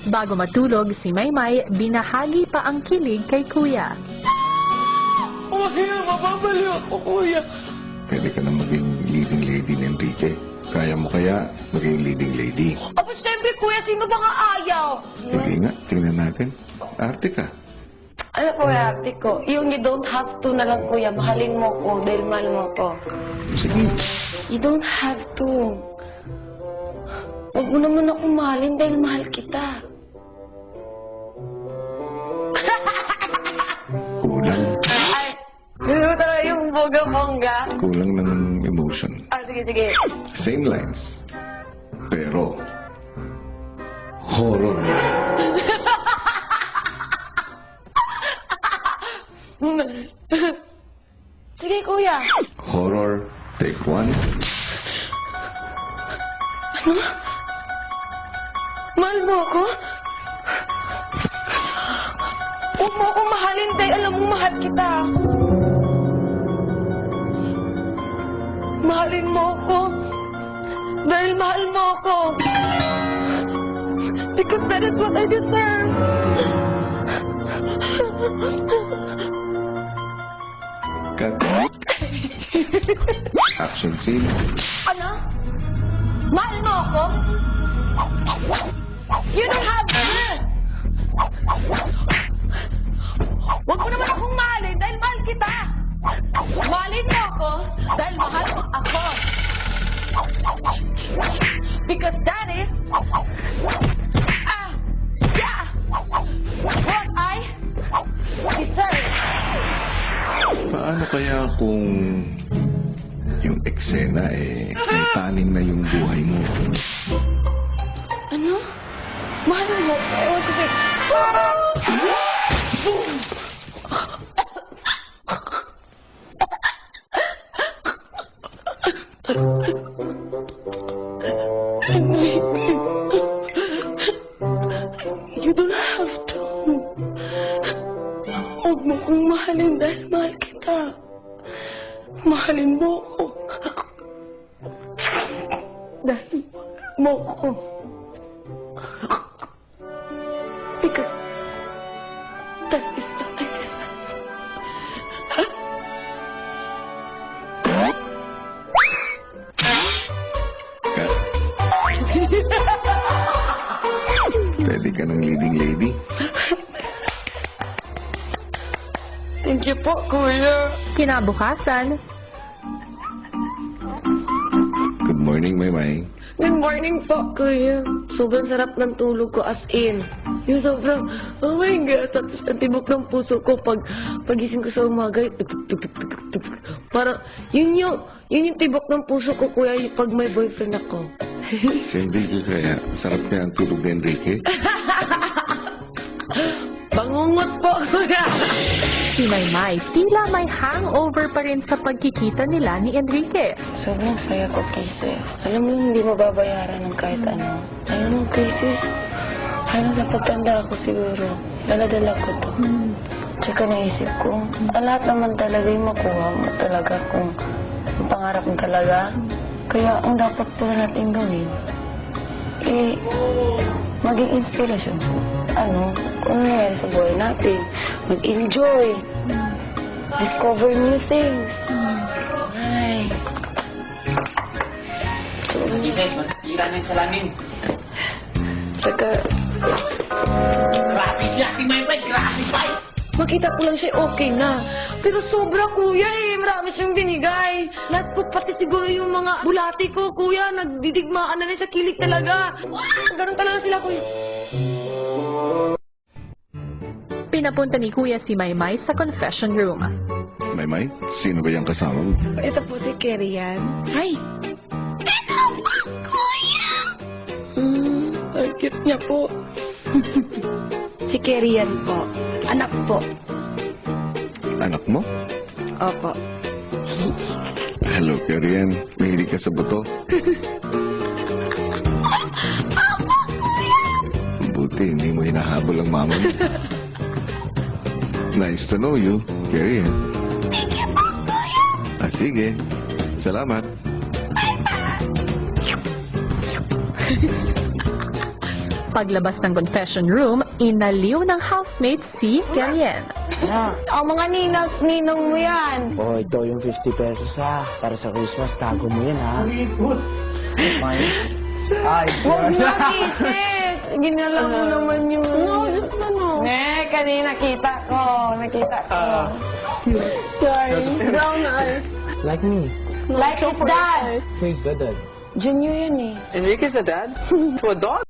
Bago matulog, si Maymay binahagi pa ang kilig kay Kuya. Kuya, mababaliw ako, Kuya. Pwede ka na maging leading lady ni Enrique. Kaya mo kaya maging leading lady? Aba, siyempre, Kuya, sino ba nga ayaw? Sige nga, tingnan natin. Arte ka. Ano po, ate ko? Yung you don't have to na lang, Kuya. Mahalin mo ko dahil mahal mo ko. Sige. You don't have to. Huwag mo naman ako mahalin dahil mahal kita. Kulang. Ay, gusto mo talaga yung bongga-bongga? Kulang ng emotion. Ah, sige, sige. Same lines. Pero, horror na. Sige, Kuya. Horror, take one. Ano? Mahal mo ako? Huwag mo akong mahalin dahil alam mo mahal kita. Mahalin mo ako dahil mahal mo ako. Because that is what I deserve. Cut. Action scene. Ano? Mahal mo ako? You don't have to. Huwag mo naman akong mahalin dahil mahal kita. Mahalin mo ako dahil mahal mo ako. Because that is yeah, what I deserve. Paano kaya kung yung eksena may taning na yung buhay mo? Ano? Mahal mo? Ewan ko sa'yo. You don't have to. Huwag mo kong mahalin dahil mahal kita. Mahalin mo ako. Dahil mo ako. Because that is what I deserve. Cut. Pwede ka ng leading lady? Thank you po, Kuya. Kinabukasan, Good morning, Maymay. Good morning po, Kuya. Sobrang sarap ng tulog ko as in. Yung sobrang, oh my God, tapos ang tibok ng puso ko pagising ko sa umaga, parang, yun yung tibok ng puso ko, Kuya, pag may boyfriend ako. Si Enrique kaya, sarap kaya ang tulog ni Enrique. Bangungot po, Kuya. si Maymay tila may hangover pa rin sa pagkikita nila ni Enrique. Sobrang saya ko, Casey. Alam mo, hindi mababayaran ng kahit ano. Alam mo, Casey, hanggang sa pagtanda ako siguro, daladala ko to. Tsaka naisip ko, lahat naman talaga yung makuha mo talaga kung yung pangarap mo talaga. Kaya ang dapat po natin gawin, maging inspirasyon. Ano, kung nangyayari sa buhay natin, mag-enjoy, discover new things. Ay. Guys, masira na yung salamin. Tsaka, Grabe si Ate Maymay, grabe pa eh. makita ko lang siya okay na. Pero sobra, Kuya eh. Marami siyang binigay. Lahat po, pati siguro yung mga bulati ko, Kuya. Nagdidigmaan na rin sa kilig talaga. Ganun talaga sila, Kuya. Pinapunta ni Kuya si Maymay sa confession room. Maymay, sino ba yung kasama mo? Ito po si Kerry yan. Hi! Ang cute niya po. Si Kerry yan po. Anak po. Anak mo? Opo. Hello, Karian. Mahilig ka sa buto? Buti, hindi mo hinahabol ang mama mo. Nice to know you, Karian. Sige. Salamat. Paglabas ng confession room, inaliw ng housemate si Kerian. Ang mga ninong mo yan. Oh, ito yung 50 pesos ha. Para sa Christmas, tago mo yan ha. Huwag mo isis. Ginala mo naman yun. No, just ano. Kanina nakita ko. Sorry. Brown eyes. Like me. Like his dad. Wait, good dad. Junior yan eh. Enrique's a dad? To a dog?